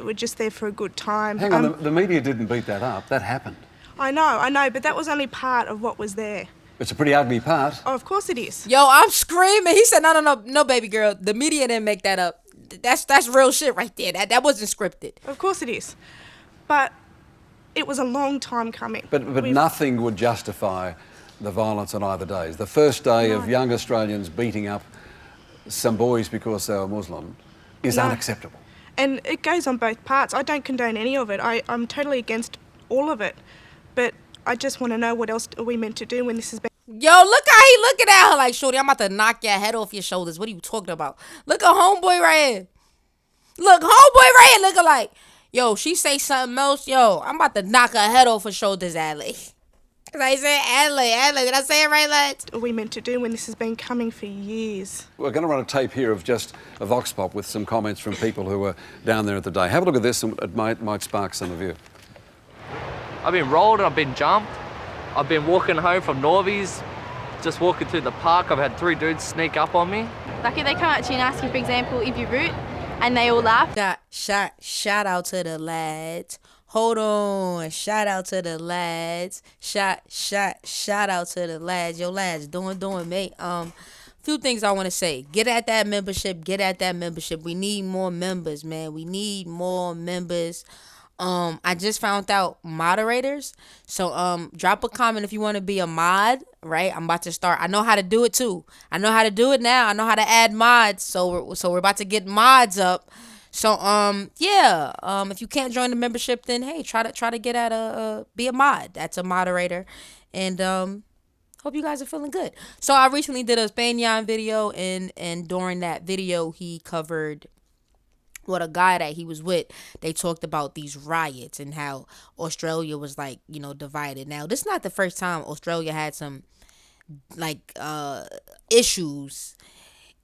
that were just there for a good time. Hang on, the media didn't beat that up. That happened. I know, but that was only part of what was there. It's a pretty ugly part. Oh, of course it is. Yo, I'm screaming. He said, no, baby girl. The media didn't make that up. That's real shit right there. That wasn't scripted. Of course it is. But it was a long time coming. But nothing would justify the violence on either day. The first day of young Australians beating up some boys because they were Muslim is unacceptable. And it goes on both parts. I don't condone any of it. I'm totally against all of it. But I just want to know, what else are we meant to do when this has been... Yo, look how he looking at her like, shorty, I'm about to knock your head off your shoulders. What are you talking about? Look at homeboy right here. Look, homeboy right here looking like, yo, she say something else. Yo, I'm about to knock her head off her shoulders, Adley. Cause I said Adley. Did I say it right, lads? What are we meant to do when this has been coming for years? We're going to run a tape here of just a vox pop with some comments from people who were down there at the day. Have a look at this and it might spark some of you. I've been rolled and I've been jumped. I've been walking home from Norby's, just walking through the park. I've had 3 dudes sneak up on me. Like if they come up to you and ask you, for example, if you're rude, and they all laugh. Shout out to the lads. Hold on. Shout out to the lads. Shout out to the lads. Yo, lads, doing, mate. Few things I want to say. Get at that membership. We need more members, man. We need more members. I just found out moderators. So drop a comment if you want to be a mod, right? I'm about to start. I know how to do it too. I know how to do it now. I know how to add mods. So we're about to get mods up. So if you can't join the membership, then hey, try to get at be a mod. That's a moderator. And hope you guys are feeling good. So I recently did a Spanian video, and during that video he covered what a guy that he was with. They talked about these riots and how Australia was like, divided. Now, this is not the first time Australia had some issues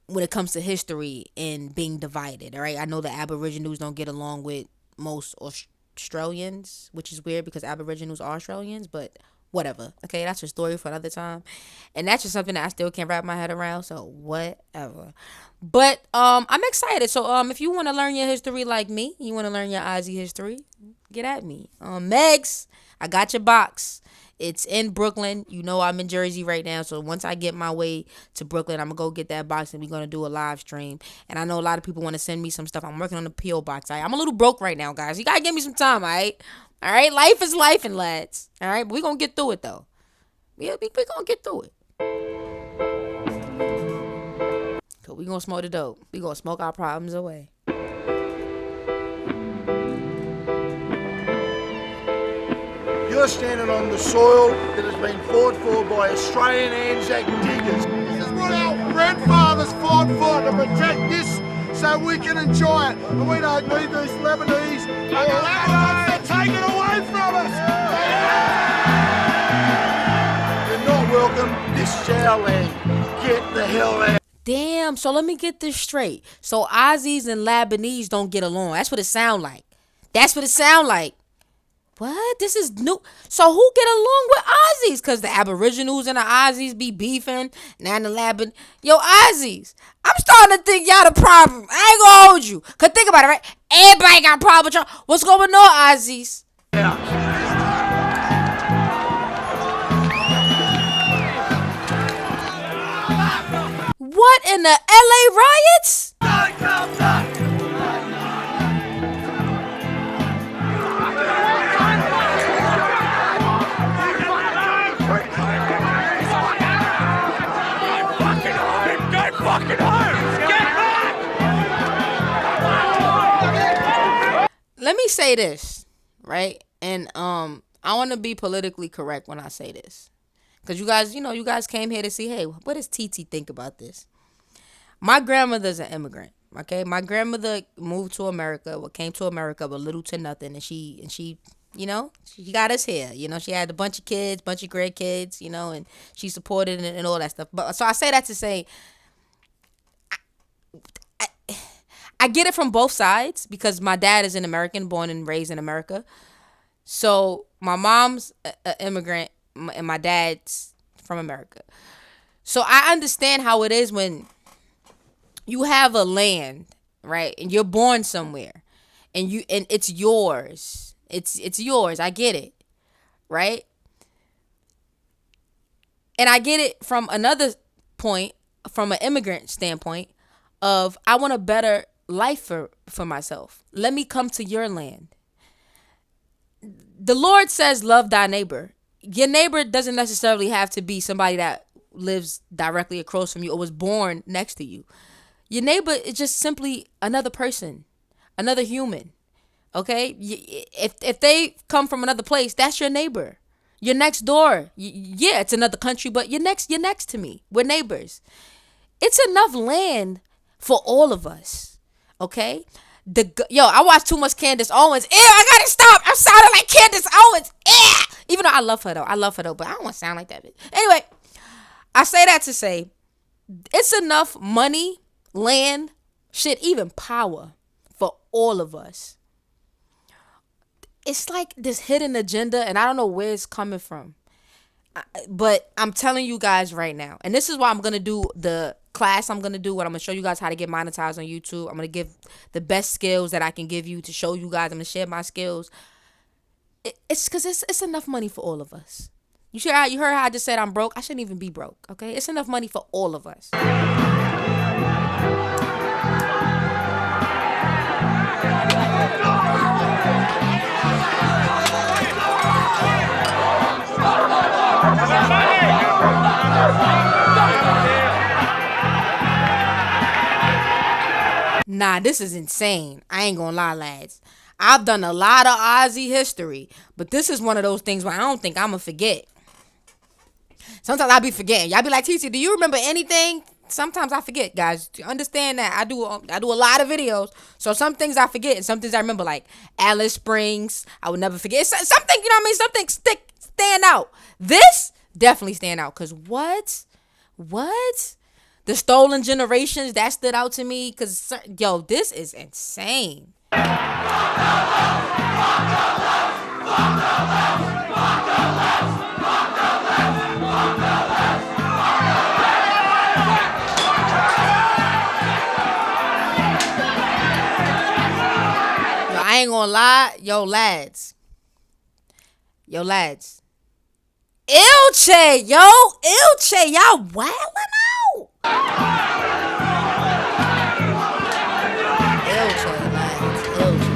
when it comes to history and being divided. All right. I know the Aboriginals don't get along with most Australians, which is weird because Aboriginals are Australians, but whatever. Okay, that's a story for another time. And that's just something that I still can't wrap my head around. So whatever. But I'm excited. So if you want to learn your history like me, you want to learn your Aussie history, get at me. Megs, I got your box. It's in Brooklyn. I'm in Jersey right now. So once I get my way to Brooklyn, I'm going to go get that box and we're going to do a live stream. And I know a lot of people want to send me some stuff. I'm working on the P.O. box. I'm a little broke right now, guys. You got to give me some time, all right? All right? Life is life, and lads. All right? But we're going to get through it, though. We're going to get through it. So we're going to smoke the dope. We're going to smoke our problems away. You're standing on the soil that has been fought for by Australian Anzac diggers. This is what our grandfathers fought for, to protect this so we can enjoy it. And we don't need these Lebanese to take it away from us. You're not welcome. This is our land. Get the hell out. Damn, so let me get this straight. So Aussies and Lebanese don't get along. That's what it sound like. What? This is new. So who get along with Aussies? Because the Aboriginals and the Aussies be beefing. Now the Lebanon. Yo, Aussies. I'm starting to think y'all the problem. I ain't gonna hold you. Because think about it, right? Everybody got a problem with y'all. What's going on, Aussies? Yeah. What in the LA riots? Let me say this, right? And I want to be politically correct when I say this. Because you guys came here to see, hey, what does TT think about this? My grandmother's an immigrant, okay? My grandmother moved to America, came to America with little to nothing. And she she got us here. She had a bunch of kids, bunch of great kids, and she supported and all that stuff. But so I say that to say, I get it from both sides because my dad is an American, born and raised in America. So my mom's an immigrant and my dad's from America. So I understand how it is when you have a land, right, and you're born somewhere, and it's yours. It's yours. I get it, right? And I get it from another point, from an immigrant standpoint, of I want a better life for myself. Let me come to your land. The Lord says, love thy neighbor. Your neighbor doesn't necessarily have to be somebody that lives directly across from you or was born next to you. Your neighbor is just simply another person, another human. Okay? If they come from another place, that's your neighbor. You're next door. Yeah, it's another country, but you're next to me. We're neighbors. It's enough land for all of us. Okay? I watch too much Candace Owens. Ew, I gotta stop. I'm sounding like Candace Owens. Yeah. Even though I love her though. But I don't want to sound like that bitch. Anyway, I say that to say it's enough money, land, shit, even power for all of us. It's like this hidden agenda, and I don't know where it's coming from. But I'm telling you guys right now, and this is why I'm going to do the class I'm going to do, what I'm going to show you guys how to get monetized on YouTube. I'm going to give the best skills that I can give you to show you guys. I'm going to share my skills. It's because it's enough money for all of us. You heard how I just said I'm broke? I shouldn't even be broke, okay? It's enough money for all of us. Nah, this is insane. I ain't gonna lie, lads. I've done a lot of Aussie history, but this is one of those things where I don't think I'm gonna forget. Sometimes I be forgetting. Y'all be like, TC, do you remember anything? Sometimes I forget, guys. Understand that I do a lot of videos, so some things I forget and some things I remember, like Alice Springs. I would never forget. Something, you know what I mean? Something stand out. This definitely stand out, cause what? The stolen generations, that stood out to me, cause yo, this is insane. I ain't gonna lie, yo lads, Ilche, y'all wildin' out. Ilche, lads, Ilche.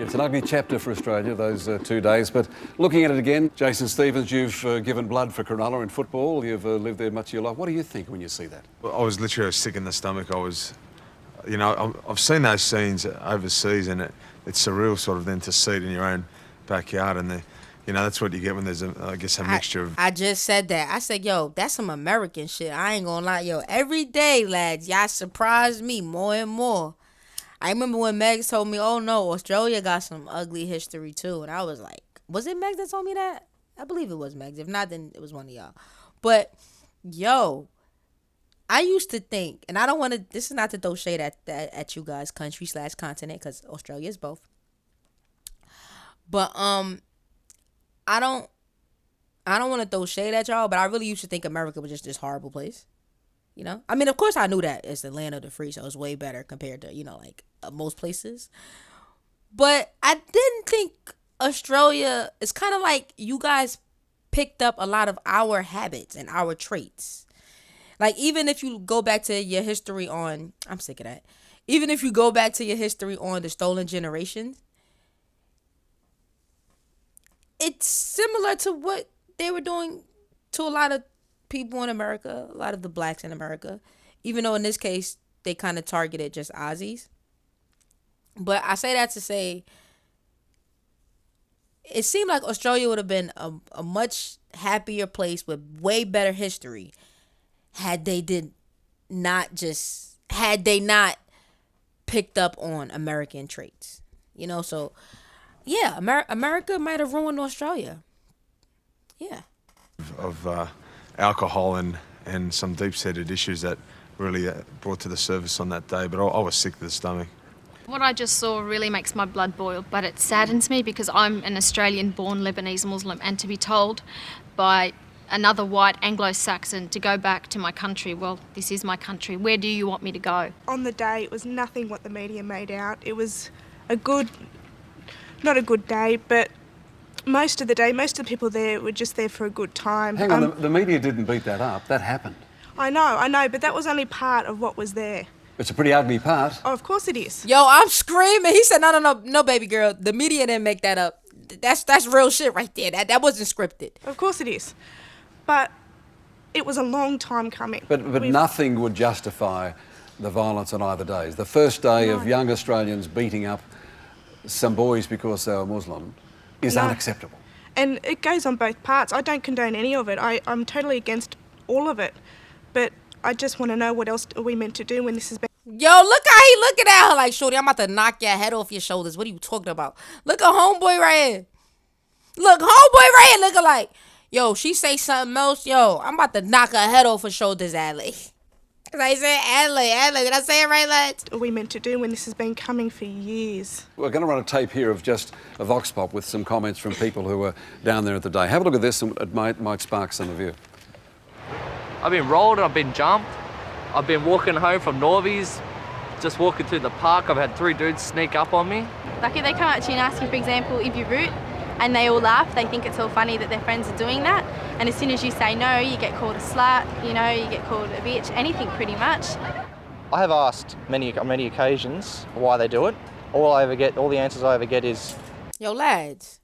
It's an ugly chapter for Australia, those 2 days. But looking at it again, Jason Stevens, you've given blood for Cronulla in football. You've lived there much of your life. What do you think when you see that? Well, I was literally sick in the stomach. I've seen those scenes overseas, and it's surreal sort of then to see it in your own backyard. And that's what you get when there's a mixture of... I just said that. I said, yo, that's some American shit. I ain't gonna lie, yo. Every day, lads, y'all surprise me more and more. I remember when Megs told me, oh no, Australia got some ugly history too. And I was like, was it Megs that told me that? I believe it was Megs. If not, then it was one of y'all. But, yo, I used to think, and I don't want to, this is not to throw shade at you guys, country/continent, because Australia is both. But, I don't want to throw shade at y'all, but I really used to think America was just this horrible place. You know, I mean, of course I knew that it's the land of the free, so it's way better compared to, most places. But I didn't think Australia is kind of like you guys picked up a lot of our habits and our traits. Like, even if you go back to your history on, I'm sick of that. Even if you go back to your history on the stolen generations, it's similar to what they were doing to a lot of people in America, a lot of the blacks in America, even though in this case they kind of targeted just Aussies. But I say that to say it seemed like Australia would have been a much happier place with way better history had they not picked up on American traits. So yeah, America might have ruined Australia. Yeah. of alcohol and some deep-seated issues that really brought to the surface on that day. But I was sick to the stomach. What I just saw really makes my blood boil, but it saddens me because I'm an Australian-born Lebanese Muslim, and to be told by another white Anglo-Saxon to go back to my country, well, this is my country, where do you want me to go? On the day, it was nothing what the media made out. It was not a good day, but most of the people there were just there for a good time. Hang on, the media didn't beat that up. That happened. I know, but that was only part of what was there. It's a pretty ugly part. Oh, of course it is. Yo, I'm screaming. He said, no, baby girl. The media didn't make that up. That's real shit right there. That wasn't scripted. Of course it is. But it was a long time coming. But nothing would justify the violence on either days. The first day of young Australians beating up some boys because they were Muslim is unacceptable. And it goes on both parts. I don't condone any of it. I'm totally against all of it. But I just want to know what else are we meant to do when this has been... Yo, look how he looking at her like, shorty, I'm about to knock your head off your shoulders. What are you talking about? Look at homeboy right here. Look, homeboy right here looking like, yo, she say something else, yo, I'm about to knock her head off her shoulders, Adley. Cause I said Adley. Did I say it right, lads? What are we meant to do when this has been coming for years? We're going to run a tape here of just a vox pop with some comments from people who were down there at the day. Have a look at this and it might spark some of you. I've been rolled, I've been jumped. I've been walking home from Norvies, just walking through the park. I've had 3 dudes sneak up on me. Like if they come up to you and ask you, for example, if you root, and they all laugh, they think it's all funny that their friends are doing that. And as soon as you say no, you get called a slut, you get called a bitch, anything pretty much. I have asked on many occasions why they do it. All the answers I ever get is... Yo, lads,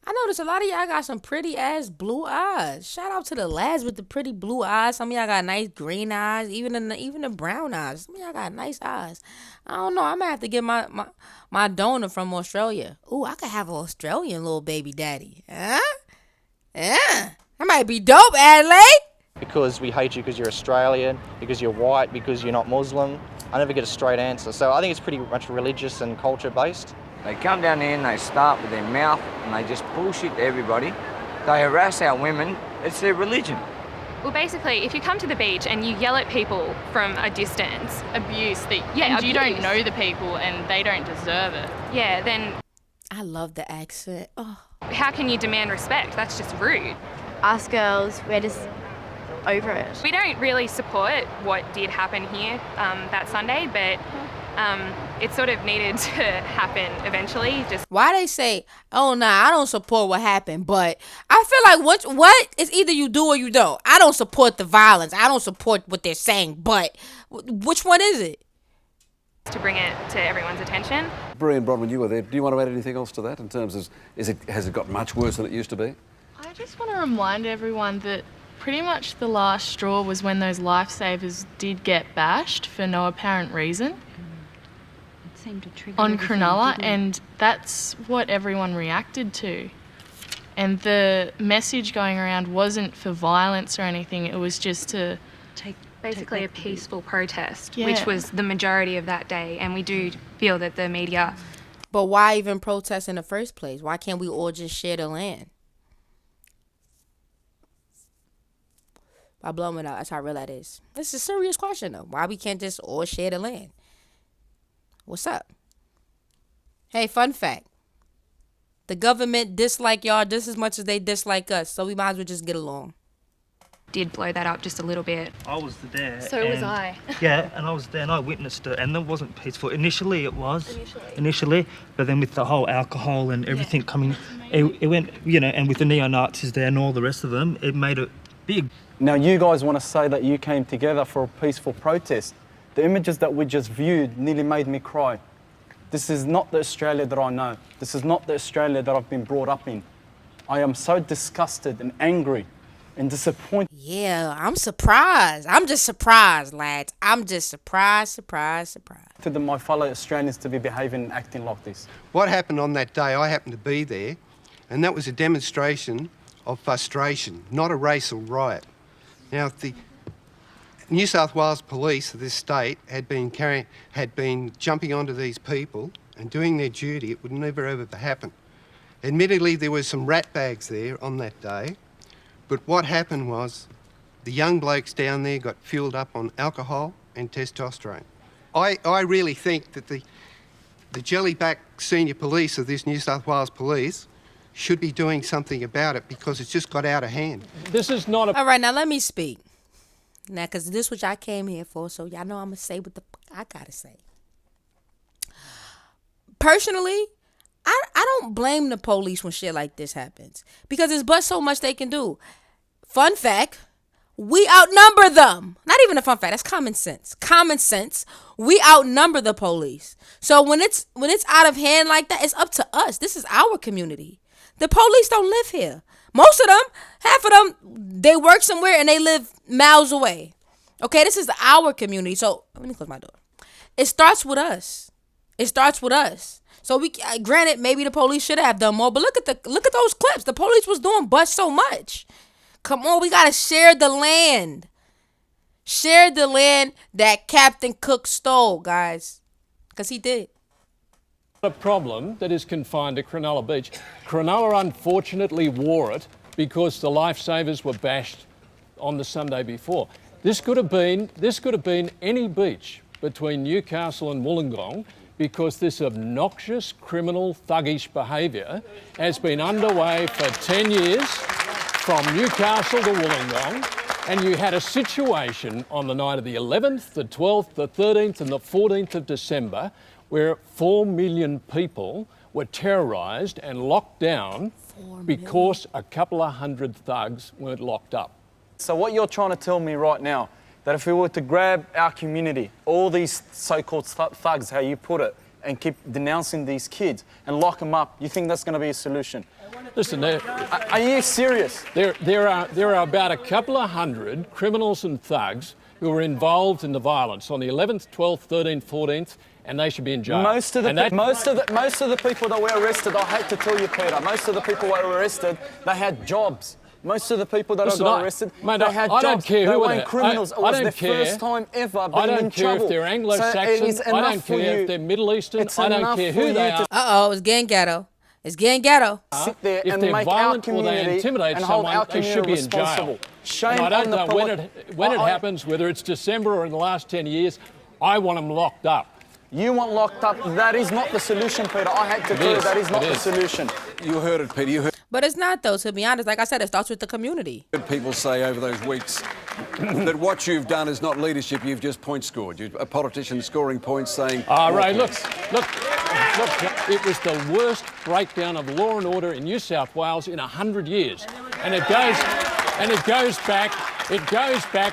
I noticed a lot of y'all got some pretty ass blue eyes. Shout out to the lads with the pretty blue eyes. Some of y'all got nice green eyes, even the brown eyes. Some of y'all got nice eyes. I don't know. I might have to get my donor from Australia. Ooh, I could have an Australian little baby daddy. Huh? Yeah. That might be dope, Adelaide. Because we hate you because you're Australian, because you're white, because you're not Muslim. I never get a straight answer. So I think it's pretty much religious and culture based. They come down here and they start with their mouth and they just bullshit everybody. They harass our women. It's their religion. Well, basically, if you come to the beach and you yell at people from a distance, abuse and you don't know the people and they don't deserve it. Yeah, then I love the accent. Oh. How can you demand respect? That's just rude. Us girls, we're just over it. We don't really support what did happen here that Sunday, but it sort of needed to happen eventually. Why they say, oh, nah, I don't support what happened, but I feel like what it's either you do or you don't. I don't support the violence. I don't support what they're saying, but which one is it? To bring it to everyone's attention. Brian Brodman, you were there. Do you want to add anything else to that in terms of, has it got much worse than it used to be? I just want to remind everyone that pretty much the last straw was when those lifesavers did get bashed for no apparent reason. It seemed to trigger on Cronulla, and that's what everyone reacted to. And the message going around wasn't for violence or anything, it was just to basically a peaceful protest, which was the majority of that day, and we do feel that the media... But why even protest in the first place? Why can't we all just share the land? By blowing it out, that's how real that is. This is a serious question, though. Why we can't just all share the land? What's up? Hey, fun fact. The government dislike y'all just as much as they dislike us, so we might as well just get along. Did blow that up just a little bit. I was there. So was I. Yeah, and I was there and I witnessed it, and it wasn't peaceful. Initially it was. Initially, but then with the whole alcohol and everything coming, it went, and with the neo-Nazis there and all the rest of them, it made it big. Now you guys want to say that you came together for a peaceful protest. The images that we just viewed nearly made me cry. This is not the Australia that I know. This is not the Australia that I've been brought up in. I am so disgusted and angry and disappointed. Yeah, I'm surprised. I'm just surprised, lads. I'm just surprised. To my fellow Australians to be behaving and acting like this. What happened on that day, I happened to be there, and that was a demonstration of frustration, not a racial riot. Now, if the New South Wales Police of this state had been jumping onto these people and doing their duty, it would never ever happen. Admittedly, there were some rat bags there on that day, but what happened was the young blokes down there got fueled up on alcohol and testosterone. I really think that the jellyback senior police of this New South Wales police should be doing something about it because it's just got out of hand. This is not a... All right, now let me speak. Now, because this is what y'all came here for, so y'all know I'm going to say what the I got to say. Personally, I don't blame the police when shit like this happens because there's but so much they can do. Fun fact, we outnumber them. Not even a fun fact, that's common sense. Common sense, we outnumber the police. So when it's out of hand like that, it's up to us. This is our community. The police don't live here. Most of them, half of them, they work somewhere and they live miles away. Okay, this is our community. So let me close my door. It starts with us. It starts with us. So we, granted, maybe the police should have done more, but look at those clips. The police was doing but so much. Come on, we gotta share the land. Share the land that Captain Cook stole, guys, because he did. A problem that is confined to Cronulla Beach. Cronulla unfortunately wore it because the lifesavers were bashed on the Sunday before. This could have been any beach between Newcastle and Wollongong because this obnoxious criminal thuggish behaviour has been underway for 10 years from Newcastle to Wollongong, and you had a situation on the night of the 11th, the 12th, the 13th and the 14th of December where 4 million people were terrorised and locked down because a couple of hundred thugs weren't locked up. So what you're trying to tell me right now, that if we were to grab our community, all these so-called thugs, how you put it, and keep denouncing these kids and lock them up, you think that's going to be a solution? Listen, are you serious? There are about a couple of hundred criminals and thugs who were involved in the violence on the 11th, 12th, 13th, 14th, and they should be in jail. Most of the people that were arrested, I hate to tell you, Peter, most of the people that were arrested, they had jobs. Most of the people that got arrested, mate, they had I jobs. don't care they who weren't criminals. It was their first time ever being in trouble. I don't care if they're Anglo-Saxon. I don't care if they're Middle Eastern. I don't care who they are. Uh-oh, it's getting ghetto. It's getting ghetto. Sit there if and they're make violent our or they community intimidate and hold someone, our they should community be in jail. responsible. Shame and I don't on know when it happens, whether it's December or in the last 10 years, I want them locked up. You want locked up. That is not the solution, Peter. I hate to tell you, that is not the solution. You heard it, Peter. You heard. But it's not, though, to be honest. Like I said, it starts with the community. People say over those weeks that what you've done is not leadership, you've just point scored. A politician scoring points saying... Ray, look, it was the worst breakdown of law and order in New South Wales in 100 years. And it goes back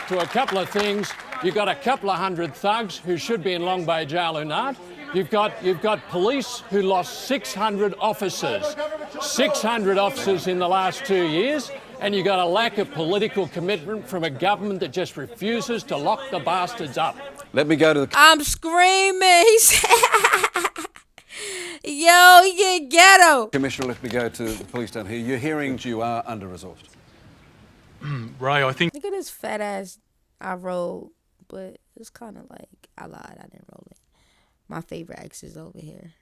to a couple of things. You've got a couple of hundred thugs who should be in Long Bay Jail who aren't. You've got police who lost 600 officers. 600 officers in the last 2 years. And you've got a lack of political commitment from a government that just refuses to lock the bastards up. Let me go to the... I'm screaming. He said... Yo, he get ghetto. Commissioner, let me go to the police down here. You're hearing you are under-resourced. Ray, I think... Look at this fat ass I rolled, but it's kind of like, I lied, I didn't roll it. My favorite ex is over here.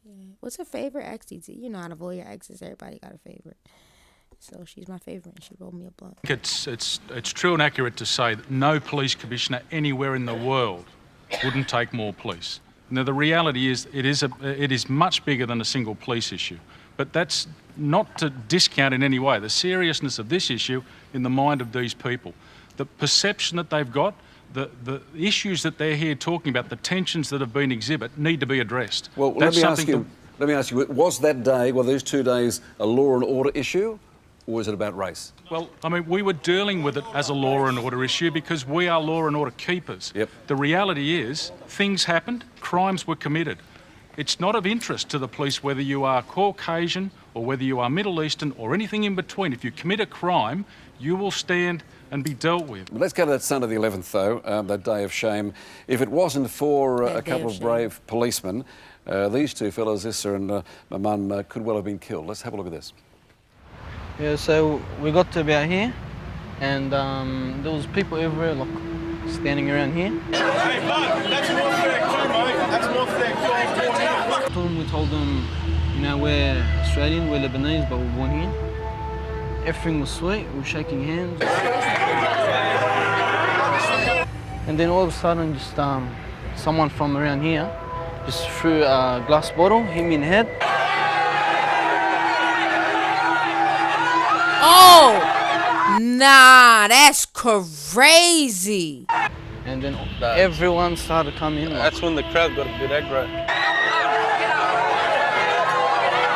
Yeah. What's her favorite ex, TT? You know how to avoid your exes. Everybody got a favorite. So she's my favorite, and she rolled me a blunt. It's true and accurate to say that no police commissioner anywhere in the world wouldn't take more police. Now, the reality is it is much bigger than a single police issue. But that's not to discount in any way the seriousness of this issue in the mind of these people. The perception that they've got, the issues that they're here talking about, the tensions that have been exhibited need to be addressed. Well, let me ask you, was that day, well, these 2 days, a law and order issue, or was it about race? Well, I mean, we were dealing with it as a law and order issue because we are law and order keepers. Yep. The reality is, things happened, crimes were committed. It's not of interest to the police whether you are Caucasian or whether you are Middle Eastern or anything in between. If you commit a crime, you will stand and be dealt with. Let's go to that Sunday the 11th, though, that day of shame. If it wasn't for a couple of brave policemen, these two fellas, Issa and my mum, could well have been killed. Let's have a look at this. Yeah, so we got to about here, and there was people everywhere, like, standing around here. Hey, bud, that's more fair too, mate. That's more fair too. We told them, you know, we're Australian, we're Lebanese, but we're born here. Everything was sweet, we were shaking hands. And then all of a sudden, just someone from around here just threw a glass bottle, hit me in the head. Oh, nah, that's crazy. And then everyone started coming in. That's when the crowd got a bit aggro.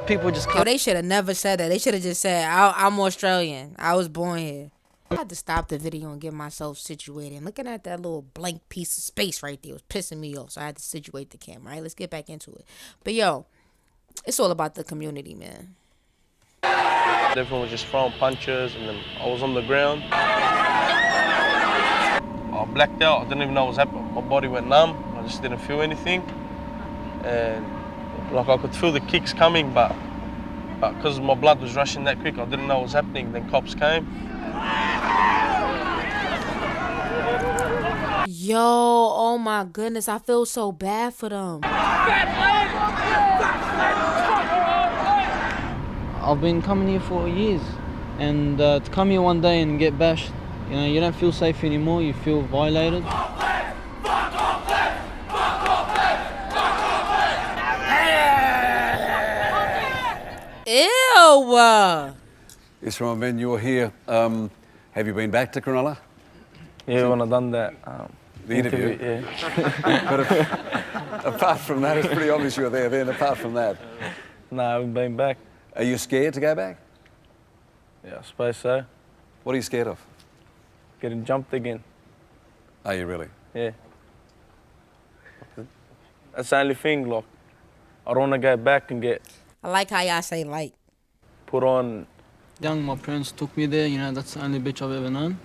People just Yo, they should have never said that. They should have just said, I'm Australian. I was born here. I had to stop the video and get myself situated. And looking at that little blank piece of space right there was pissing me off. So I had to situate the camera. All right, let's get back into it. But yo, it's all about the community, man. Everyone was just throwing punches, and then I was on the ground. I blacked out. I didn't even know what was happening. My body went numb. I just didn't feel anything. And like I could feel the kicks coming, but because my blood was rushing that quick, I didn't know what was happening. Then cops came. Yo, oh my goodness, I feel so bad for them. I've been coming here for years, and to come here one day and get bashed, you don't feel safe anymore, you feel violated. Ew! It's from when you were here. Have you been back to Cronulla? Yeah, when I done that the interview. yeah. But apart from that, it's pretty obvious you were there then. Apart from that, No, I haven't been back. Are you scared to go back? Yeah, I suppose so. What are you scared of? Getting jumped again. Are you really? Yeah. That's the only thing, like, I don't want to go back and get I like how y'all say like. put on. Young, my parents took me there, that's the only bitch I've ever known.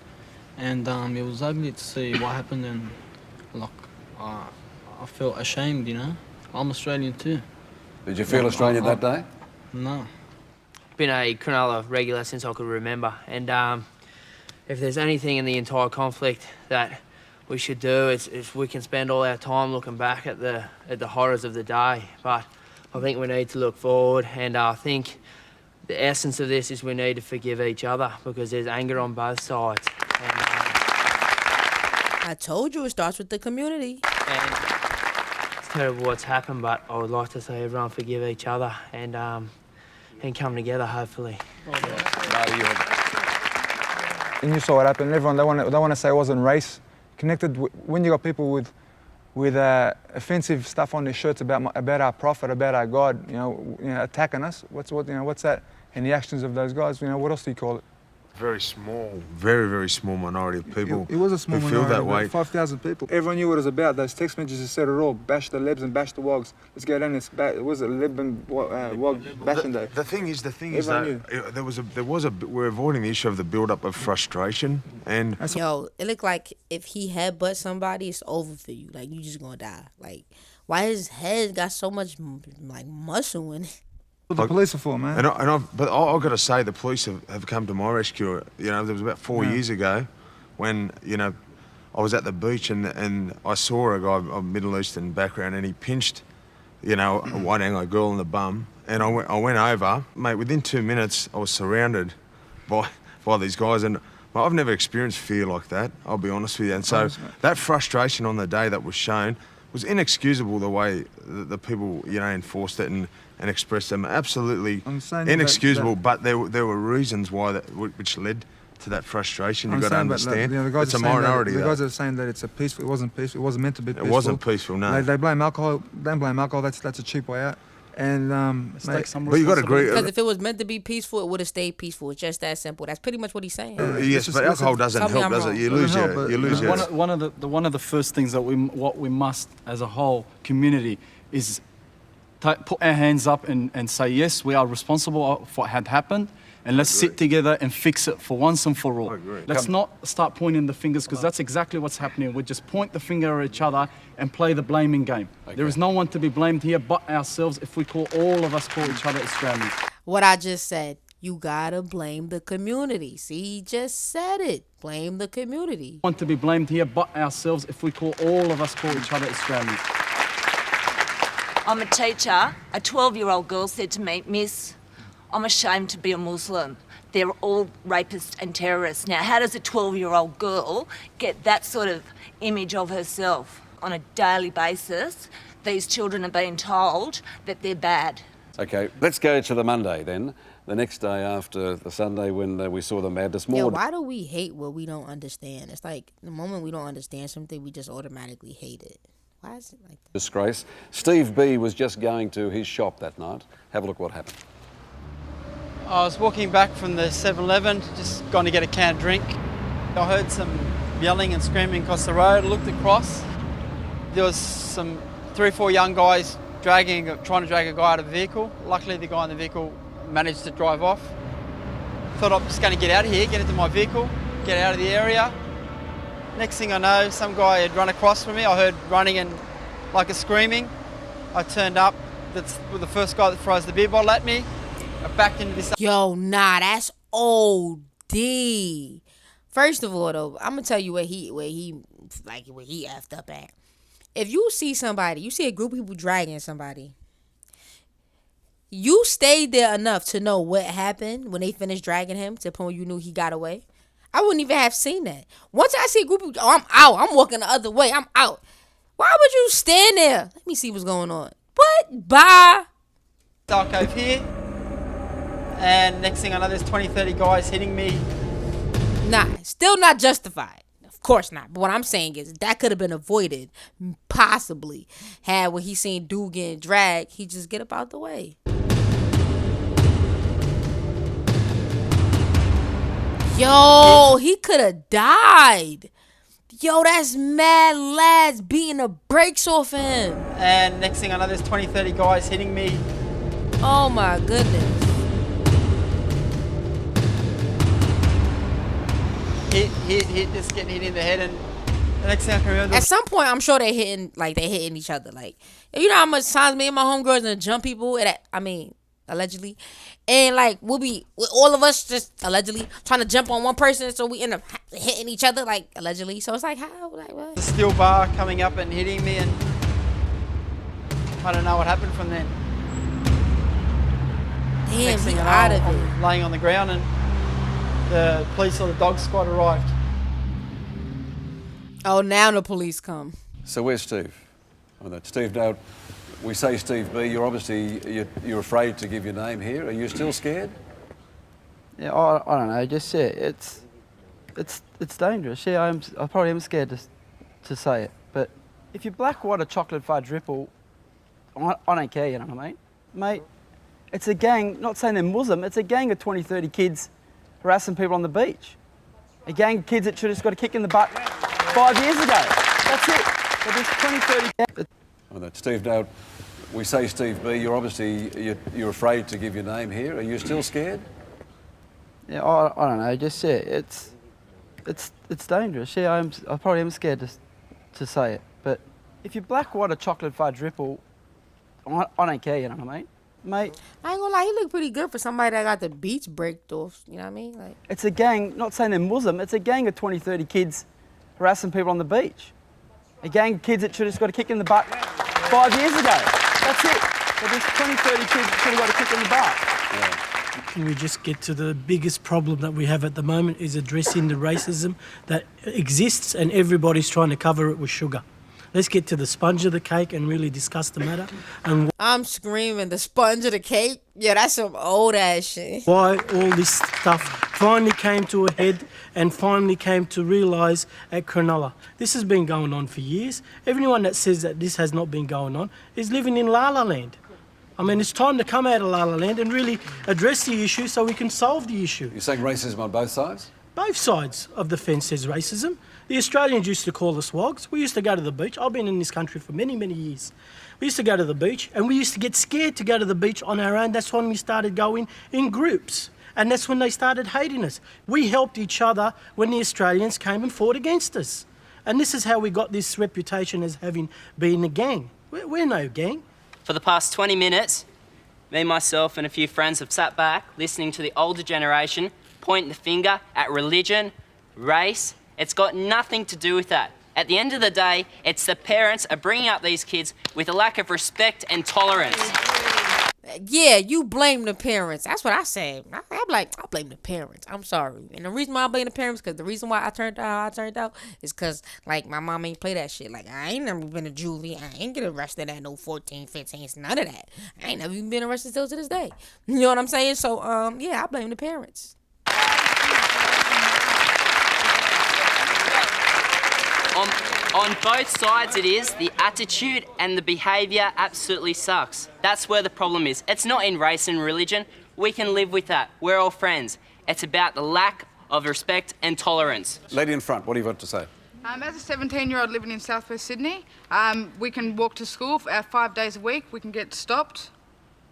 And it was ugly to see what happened, and like, I felt ashamed, I'm Australian too. Did you feel Australian that day? No. Been a Cronulla regular since I could remember, and if there's anything in the entire conflict that we should do, it's we can spend all our time looking back at the horrors of the day, but I think we need to look forward, and I think the essence of this is we need to forgive each other because there's anger on both sides. And, I told you it starts with the community. and it's terrible what's happened, but I would like to see everyone forgive each other and come together, hopefully. And you saw what happened. Everyone, they want to say it wasn't race connected. When you got people with offensive stuff on their shirts about our prophet, about our God, attacking us. What's that? And the actions of those guys. What else do you call it? Very small, very, very small minority of people It was a small who minority, feel that way. 5,000 people. Everyone knew what it was about. Those text messages said it all. Bash the Lebs and bash the Wogs. Let's go down and it was a Leb and Wog bashing day. The thing is Everyone that we're avoiding the issue of the build-up of frustration, and Yo, it looked like if he headbutts somebody, it's over for you. Like, you just gonna die. Like, why his head got so much, like, muscle in it? What the police are for, man. But I've got to say, the police have come to my rescue. There was about 4 years ago when, I was at the beach and I saw a guy of Middle Eastern background and he pinched, a white Anglo girl in the bum. And I went over. Mate, within 2 minutes, I was surrounded by these guys. And I've never experienced fear like that, I'll be honest with you. And so that frustration on the day that was shown was inexcusable, the way the people, enforced it and expressed them. Absolutely inexcusable, but there were reasons why which led to that frustration. You've got to understand. It's a minority. The guys are saying that it's a peaceful. It wasn't peaceful. It wasn't meant to be peaceful. It wasn't peaceful, no. They blame alcohol. Don't blame alcohol. That's a cheap way out. And but you got to agree. Because if it was meant to be peaceful, it would have stayed peaceful. It's just that simple. That's pretty much what he's saying. Yes, but alcohol doesn't help, does it? You lose your. One of the first things that we must, as a whole community, is put our hands up and say yes, we are responsible for what had happened, and let's sit together and fix it for once and for all. Let's not start pointing the fingers, because that's exactly what's happening. We just point the finger at each other and play the blaming game. There is no one to be blamed here but ourselves if we all of us call each other Australians. What I just said, you gotta blame the community. See, he just said it. Blame the community. No one to be blamed here but ourselves if we all of us call each other Australians. I'm a teacher. A 12-year-old girl said to me, "Miss, I'm ashamed to be a Muslim. They're all rapists and terrorists. Now, how does a 12-year-old girl get that sort of image of herself on a daily basis? These children are being told that they're bad. OK, let's go to the Monday then, the next day after the Sunday when we saw the madness. Yeah, why do we hate what we don't understand? It's like the moment we don't understand something, we just automatically hate it. Why is it like that? Disgrace. Steve B was just going to his shop that night. Have a look what happened. I was walking back from the 7-Eleven, just going to get a can of drink. I heard some yelling and screaming across the road. I looked across. There was some 3 or 4 young guys trying to drag a guy out of a vehicle. Luckily, the guy in the vehicle managed to drive off. Thought I'm just going to get out of here, get into my vehicle, get out of the area. Next thing I know, some guy had run across from me. I heard running and like a screaming. I turned up. That's the first guy that throws the beer bottle at me. I backed into this. Yo, nah, that's OD. First of all, though, I'm gonna tell you where he effed up at. If you see somebody, you see a group of people dragging somebody, you stayed there enough to know what happened when they finished dragging him to the point where you knew he got away. I wouldn't even have seen that. Once I see a group of, I'm out. I'm walking the other way. I'm out. Why would you stand there? Let me see what's going on. What? Bye. Dark over here. And next thing I know, there's 20, 30 guys hitting me. Nah, still not justified. Of course not. But what I'm saying is that could have been avoided, possibly. Had when he seen dude getting dragged, he just get up out the way. Yo, he could have died. Yo, that's mad lads beating the brakes off him. And next thing I know, there's 20, 30 guys hitting me. Oh my goodness. Hit, just getting hit in the head, and the next thing I can remember. At some point, I'm sure they're hitting each other. Like, you know how much times me and my homegirls and jump people. Allegedly, and like we'll be with all of us just allegedly trying to jump on one person, so we end up hitting each other like allegedly. So it's like how, like what? The steel bar coming up and hitting me, and I don't know what happened from then. Damn, next thing he I know, out of it. I'm laying on the ground, and the police or the dog squad arrived. Oh, now the police come. So where's Steve? Steve, now we say Steve B. You're obviously you're afraid to give your name here. Are you still scared? Yeah, I don't know. Just it's dangerous. Yeah, I probably am scared to say it. But if you black water chocolate fudge ripple, I don't care. You know what I mean, mate? It's a gang. Not saying they're Muslim. It's a gang of 20, 30 kids harassing people on the beach. A gang of kids that should have just got a kick in the butt 5 years ago. That's it. But there's 20, 30. Steve, now we say Steve B. You're obviously you're afraid to give your name here. Are you still scared? Yeah, I don't know. Just it's dangerous. Yeah, I probably am scared to say it. But if you black water chocolate fudge ripple, I don't care. You know what I mean, mate? I ain't gonna lie, he looked pretty good for somebody that got the beach braked off. You know what I mean? Like, it's a gang. Not saying they're Muslim. It's a gang of 20, 30 kids harassing people on the beach. A gang of kids that should have just got a kick in the butt 5 years ago. That's it. But there's 20, 30 kids that should have got a kick in the butt. Can we just get to the biggest problem that we have at the moment is addressing the racism that exists and everybody's trying to cover it with sugar. Let's get to the sponge of the cake and really discuss the matter. And I'm screaming, the sponge of the cake? Yeah, that's some old ass shit. why all this stuff finally came to a head and finally came to realise at Cronulla. This has been going on for years. Everyone that says that this has not been going on is living in La La Land. I mean, it's time to come out of La La Land and really address the issue so we can solve the issue. You're saying racism on both sides? Both sides of the fence says racism. The Australians used to call us wogs. We used to go to the beach. I've been in this country for many, many years. We used to go to the beach and we used to get scared to go to the beach on our own. That's when we started going in groups. And that's when they started hating us. We helped each other when the Australians came and fought against us. And this is how we got this reputation as having been a gang. We're no gang. For the past 20 minutes, me, myself and a few friends have sat back listening to the older generation point the finger at religion, race. It's got nothing to do with that. At the end of the day, it's the parents are bringing up these kids with a lack of respect and tolerance. Yeah, you blame the parents. That's what I say. I'm like, I blame the parents. I'm sorry. And the reason why I blame the parents, because the reason why I turned out how I turned out is because, like, my mom ain't play that shit. Like, I ain't never been a juvie. I ain't get arrested at no 14, 15. It's none of that. I ain't never even been arrested still to this day. You know what I'm saying? So, yeah, I blame the parents. On both sides it is. The attitude and the behaviour absolutely sucks. That's where the problem is. It's not in race and religion. We can live with that. We're all friends. It's about the lack of respect and tolerance. Lady in front, what do you want to say? As a 17-year-old living in southwest Sydney, we can walk to school 5 days a week. We can get stopped.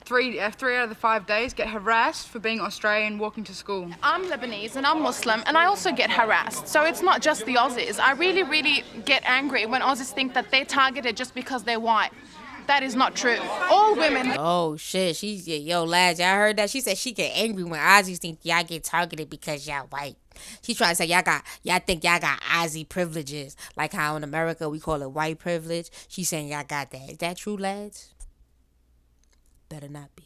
3 out of the 5 days get harassed for being Australian walking to school. I'm Lebanese and I'm Muslim and I also get harassed. So it's not just the Aussies. I really, really get angry when Aussies think that they're targeted just because they're white. That is not true. All women... Oh, shit. Yo, lads, y'all heard that? She said she get angry when Aussies think y'all get targeted because y'all white. She trying to say y'all think y'all got Aussie privileges. Like how in America we call it white privilege. She saying y'all got that. Is that true, lads? Better not be.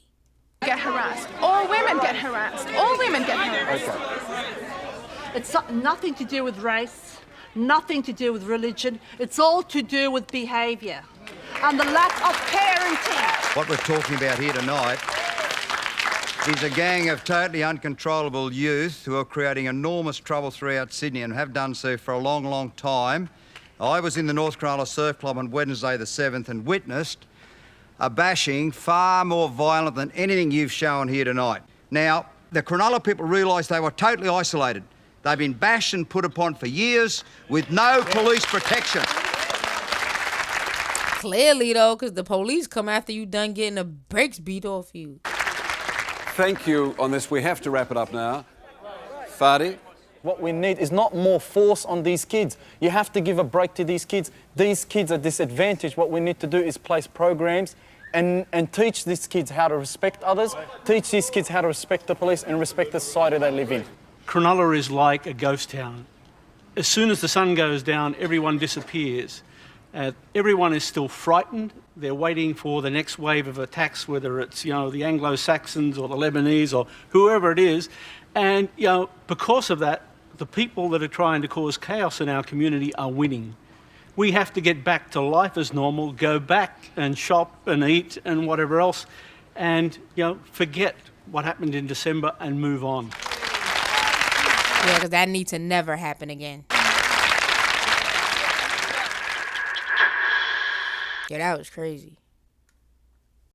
Get harassed. All women get harassed. All women get harassed. Okay. It's nothing to do with race, nothing to do with religion. It's all to do with behaviour and the lack of parenting. What we're talking about here tonight is a gang of totally uncontrollable youth who are creating enormous trouble throughout Sydney and have done so for a long, long time. I was in the North Cronulla Surf Club on Wednesday the 7th and witnessed a bashing far more violent than anything you've shown here tonight. Now, the Cronulla people realised they were totally isolated. They've been bashed and put upon for years with no police protection. Clearly, though, because the police come after you done getting the brakes beat off you. Thank you on this. We have to wrap it up now. Fadi? What we need is not more force on these kids. You have to give a break to these kids. These kids are disadvantaged. What we need to do is place programs and teach these kids how to respect others, teach these kids how to respect the police and respect the society they live in. Cronulla is like a ghost town. As soon as the sun goes down, everyone disappears. Everyone is still frightened. They're waiting for the next wave of attacks, whether it's, the Anglo-Saxons or the Lebanese or whoever it is. And, because of that, the people that are trying to cause chaos in our community are winning. We have to get back to life as normal, go back and shop and eat and whatever else, and, forget what happened in December and move on. Yeah, because that needs to never happen again. Yeah, that was crazy.